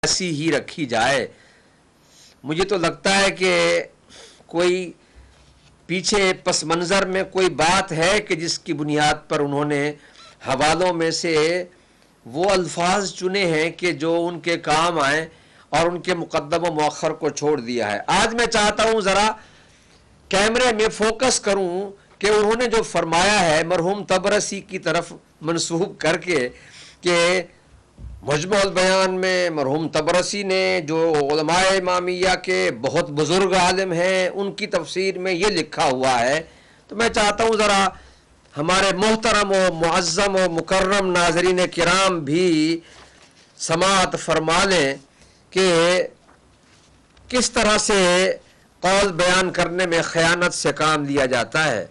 ایسی ہی رکھی جائے۔ مجھے تو لگتا ہے کہ کوئی پیچھے پس منظر میں کوئی بات ہے کہ جس کی بنیاد پر انہوں نے حوالوں میں سے وہ الفاظ چنے ہیں کہ جو ان کے کام آئیں اور ان کے مقدم و مؤخر کو چھوڑ دیا ہے۔ آج میں چاہتا ہوں ذرا کیمرے میں فوکس کروں کہ انہوں نے جو فرمایا ہے مرحوم طبرسی کی طرف منسوب کر کے کہ مجمع البیان میں مرحوم طبرسی نے جو علماء امامیہ کے بہت بزرگ عالم ہیں ان کی تفسیر میں یہ لکھا ہوا ہے، تو میں چاہتا ہوں ذرا ہمارے محترم و معظم و مکرم ناظرین کرام بھی سماعت فرما لیں کہ کس طرح سے قول بیان کرنے میں خیانت سے کام لیا جاتا ہے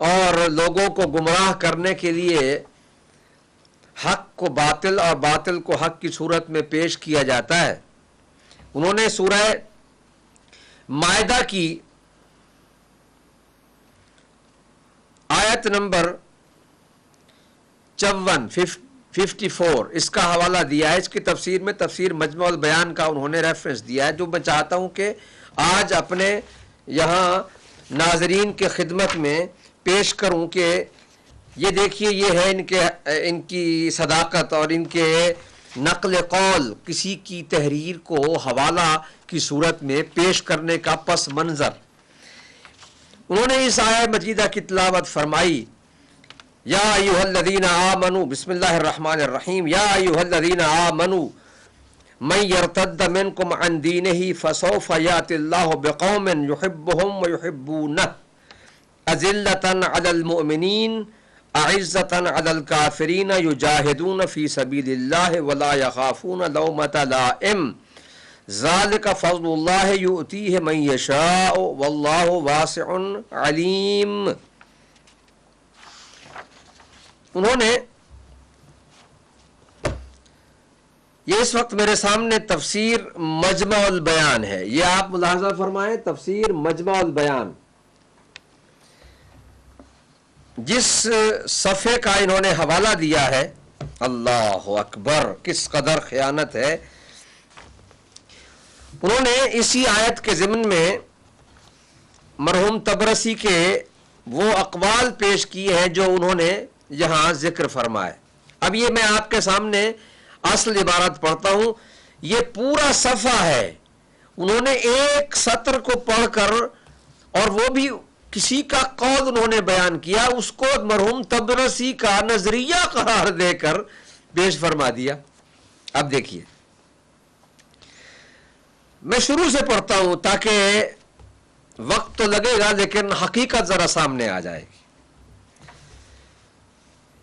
اور لوگوں کو گمراہ کرنے کے لیے حق کو باطل اور باطل کو حق کی صورت میں پیش کیا جاتا ہے۔ انہوں نے سورہ مائدہ کی آیت نمبر 54 اس کا حوالہ دیا ہے۔ اس کی تفسیر میں تفسیر مجمع البیان کا انہوں نے ریفرنس دیا ہے، جو میں چاہتا ہوں کہ آج اپنے یہاں ناظرین کے خدمت میں پیش کروں کہ یہ دیکھیے یہ ہے ان کی صداقت اور ان کے نقل قول کسی کی تحریر کو حوالہ کی صورت میں پیش کرنے کا پس منظر۔ انہوں نے اس آیہ مجیدہ کی تلاوت فرمائی، یا ایھا الذین آمنوا، بسم اللہ الرحمن الرحیم، یا ایھا الذین آمنوا من یرتد منکم عن دینہ فسوف یأتی اللہ بقوم یحبهم ویحبونہ اذلۃ علی المؤمنین اعزۃ علی الکافرین یجاہدون فی سبیل اللہ ولا یخافون لومۃ لائم ذالک فضل اللہ یؤتیہ من یشاء واللہ واسع علیم۔ انہوں نے یہ اس وقت میرے سامنے تفسیر مجمع البیان ہے، یہ آپ ملاحظہ فرمائیں، تفسیر مجمع البیان، جس صفحے کا انہوں نے حوالہ دیا ہے، اللہ اکبر کس قدر خیانت ہے۔ انہوں نے اسی آیت کے ضمن میں مرحوم طبرسی کے وہ اقوال پیش کیے ہیں جو انہوں نے یہاں ذکر فرمائے۔ اب یہ میں آپ کے سامنے اصل عبارت پڑھتا ہوں، یہ پورا صفحہ ہے، انہوں نے ایک سطر کو پڑھ کر اور وہ بھی کسی کا قول انہوں نے بیان کیا، اس کو مرحوم طبرسی کا نظریہ قرار دے کر پیش فرما دیا۔ اب دیکھیے میں شروع سے پڑھتا ہوں تاکہ وقت تو لگے گا لیکن حقیقت ذرا سامنے آ جائے گی۔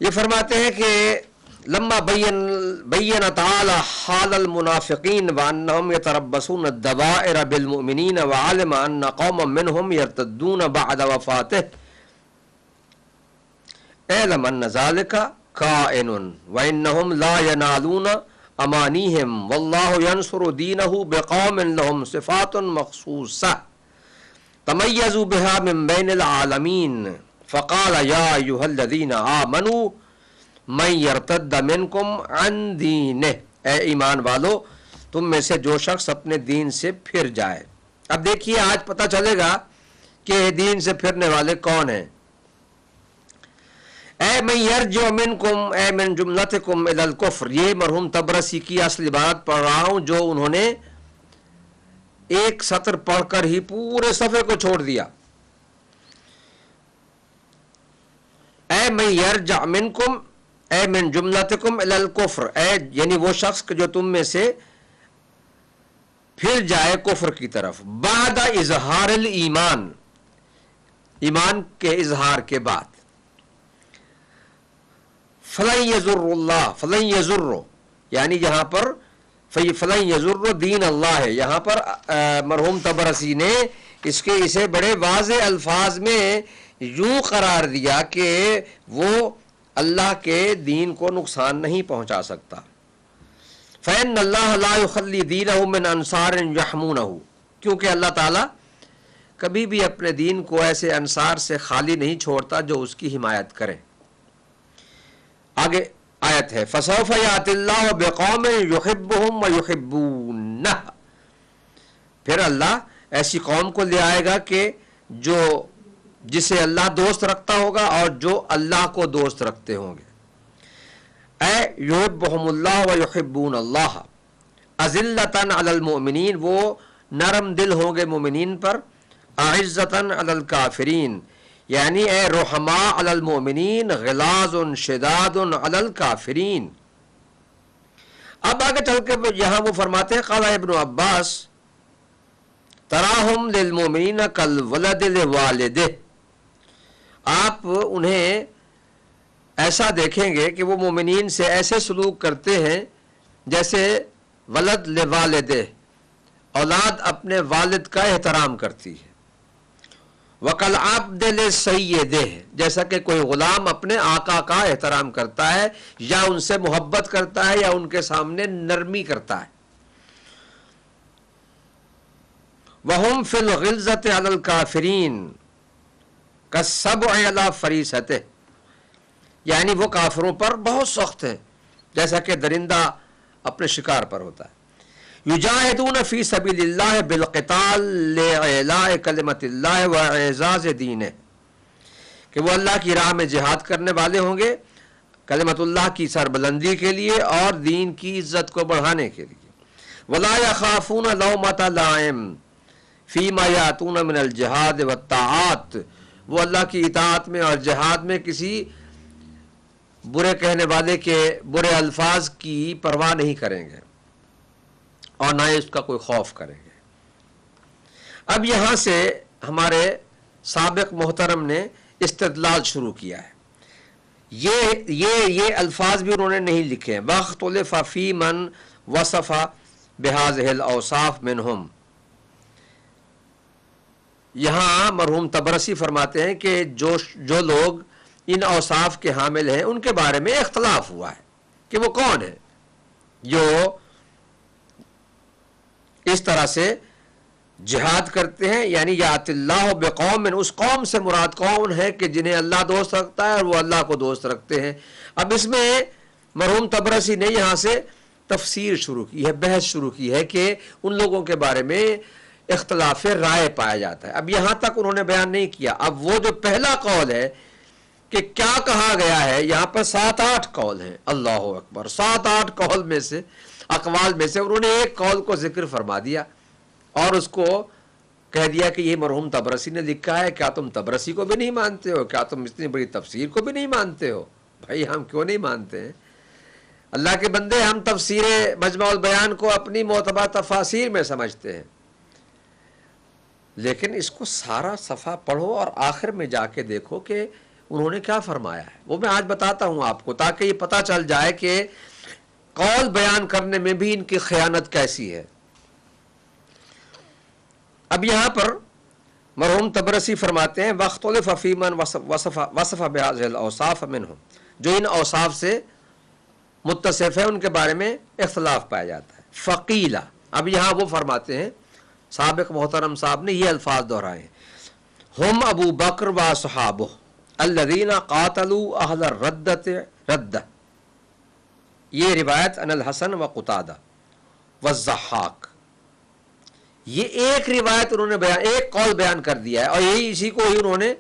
یہ فرماتے ہیں کہ لما بین تعالی حال المنافقین وانہم یتربصون الدوائر بالمؤمنین وعلم ان قوما منہم یرتدون بعد وفاتہ اعلم ان ذلک کائن وانہم لا ینالون امانیہم واللہ ینصر دینہ بقوم لہم صفات مخصوصہ تمیزوا بها من بین العالمین فقال یا ایھا الذین آمنوا من یرتد منکم عن دینہ، اے ایمان والو تم میں سے جو شخص اپنے دین سے پھر جائے۔ اب دیکھیے آج پتہ چلے گا کہ دین سے پھرنے والے کون ہیں۔ اے من یرجع منکم، اے من جملتکم الی الکفر، یہ مرحوم طبرسی کی اصل عبارت پڑھ رہا ہوں جو انہوں نے ایک سطر پڑھ کر ہی پورے صفحے کو چھوڑ دیا۔ اے من یرجع منکم، اے من جملتکم الی الکفر، اے یعنی وہ شخص جو تم میں سے پھر جائے کفر کی طرف، بعد اظہار الایمان، ایمان کے اظہار کے بعد، فلن یضر اللہ، فلن یضر یعنی یہاں پر فلن یضر دین اللہ ہے، یہاں پر مرحوم طبرسی نے اسے بڑے واضح الفاظ میں یوں قرار دیا کہ وہ اللہ کے دین کو نقصان نہیں پہنچا سکتا۔ فَإِنَّ اللَّهَ لَا يُخَلِّي دِينَهُ مِنْ أَنصَارٍ يَحْمُونَهُ، کیونکہ اللہ تعالیٰ کبھی بھی اپنے دین کو ایسے انصار سے خالی نہیں چھوڑتا جو اس کی حمایت کریں۔ آگے آیت ہے فسوف یأتی اللہ بقوم یحبہم ویحبونہ، پھر اللہ ایسی قوم کو لے آئے گا کہ جو جسے اللہ دوست رکھتا ہوگا اور جو اللہ کو دوست رکھتے ہوں گے. اے یحبہم اللہ ویحبون اللہ، اذلۃ علی المؤمنین، وہ نرم دل ہوں گے مومنین پر، اعزۃ علی الکافرین، یعنی اے رحماء علی المؤمنین غلاظ شداد علی الکافرین. اب آگے چل کے یہاں وہ فرماتے ہیں قال ابن عباس تراہم للمؤمنین کالولد لوالدہ، آپ انہیں ایسا دیکھیں گے کہ وہ مومنین سے ایسے سلوک کرتے ہیں جیسے ولد لوالدہ، اولاد اپنے والد کا احترام کرتی ہے، وَكَالْعَبْدِ لِسَيِّدِهِ، جیسا کہ کوئی غلام اپنے آقا کا احترام کرتا ہے یا ان سے محبت کرتا ہے یا ان کے سامنے نرمی کرتا ہے. وَهُمْ فِي الْغِلْظَةِ عَلَى الْكَافِرِينَ كَالسَّبْعِ عَلَى فَرِيسَتِهِ، یعنی وہ کافروں پر بہت سخت ہیں جیسا کہ درندہ اپنے شکار پر ہوتا ہے. یجاہدون فی سبیل اللہ بالقتال لإعلاء کلمۃ اللہ وإعزاز دینہ، کہ وہ اللہ کی راہ میں جہاد کرنے والے ہوں گے کلمت اللہ کی سربلندی کے لیے اور دین کی عزت کو بڑھانے کے لیے. ولا یخافون لومۃ لائم فیما یاتون من الجہاد والطاعات، وہ اللہ کی اطاعت میں اور جہاد میں کسی برے کہنے والے کے برے الفاظ کی پرواہ نہیں کریں گے اور نہ ہی اس کا کوئی خوف کریں گے. اب یہاں سے ہمارے سابق محترم نے استدلال شروع کیا ہے. یہ الفاظ بھی انہوں نے نہیں لکھے ہیں. واختلف فی من وصف بہذہ الاوصاف منہم، یہاں مرحوم طبرسی فرماتے ہیں کہ جو لوگ ان اوصاف کے حامل ہیں ان کے بارے میں اختلاف ہوا ہے کہ وہ کون ہے جو اس طرح سے جہاد کرتے ہیں. یعنی یات اللہ بقوم، اس قوم سے مراد کون ہے کہ جنہیں اللہ دوست رکھتا ہے اور وہ اللہ کو دوست رکھتے ہیں. اب اس میں مرحوم طبرسی نے یہاں سے تفسیر شروع کی ہے، بحث شروع کی ہے کہ ان لوگوں کے بارے میں اختلاف رائے پایا جاتا ہے. اب یہاں تک انہوں نے بیان نہیں کیا. اب وہ جو پہلا قول ہے کہ کیا کہا گیا ہے، یہاں پر 7-8 قول ہیں. اللہ اکبر، 7-8 قول میں سے اقوال میں سے انہوں نے ایک قول کو ذکر فرما دیا اور اس کو کہہ دیا کہ یہ مرحوم طبرسی نے لکھا ہے. کیا تم طبرسی کو بھی نہیں مانتے ہو؟ کیا تم اتنی بڑی تفسیر کو بھی نہیں مانتے ہو؟ بھائی ہم کیوں نہیں مانتے ہیں؟ اللہ کے بندے، ہم تفسیر مجمع البیان کو اپنی معتبر تفاسیر میں سمجھتے ہیں، لیکن اس کو سارا صفحہ پڑھو اور آخر میں جا کے دیکھو کہ انہوں نے کیا فرمایا ہے. وہ میں آج بتاتا ہوں آپ کو تاکہ یہ پتہ چل جائے کہ قول بیان کرنے میں بھی ان کی خیانت کیسی ہے. اب یہاں پر مرحوم طبرسی فرماتے ہیں واختلف فی من وصف بهذه الاوصاف منهم، جو ان اوصاف سے متصف ہے ان کے بارے میں اختلاف پایا جاتا ہے. فقیلا، اب یہاں وہ فرماتے ہیں سابق محترم صاحب نے یہ الفاظ دہرائے ہیں، ہم ابو بکر و صحابہ الذین قاتلوا اہل الردہ، یہ روایت ان الحسن و قتادہ والضحاک، یہ ایک روایت انہوں نے ایک قول بیان کر دیا ہے اور یہی اسی کو ہی انہوں نے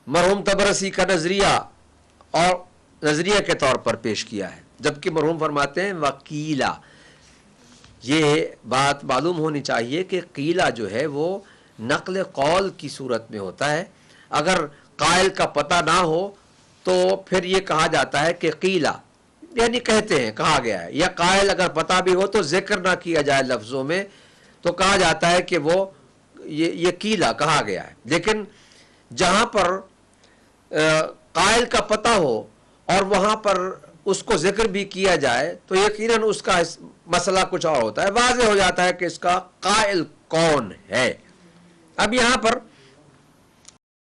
مرحوم طبرسی کا نظریہ کے طور پر پیش کیا ہے. جبکہ مرحوم فرماتے ہیں وکیلا. یہ بات معلوم ہونی چاہیے کہ قیلا جو ہے وہ نقل قول کی صورت میں ہوتا ہے. اگر قائل کا پتہ نہ ہو تو پھر یہ کہا جاتا ہے کہ قیلا، یعنی کہتے ہیں، کہا گیا ہے. یا قائل اگر پتہ بھی ہو تو ذکر نہ کیا جائے لفظوں میں تو کہا جاتا ہے کہ وہ یہ قیلا کہا گیا ہے. لیکن جہاں پر قائل کا پتہ ہو اور وہاں پر اس کو ذکر بھی کیا جائے تو یقیناً اس کا مسئلہ کچھ اور ہوتا ہے، واضح ہو جاتا ہے کہ اس کا قائل کون ہے. اب یہاں پر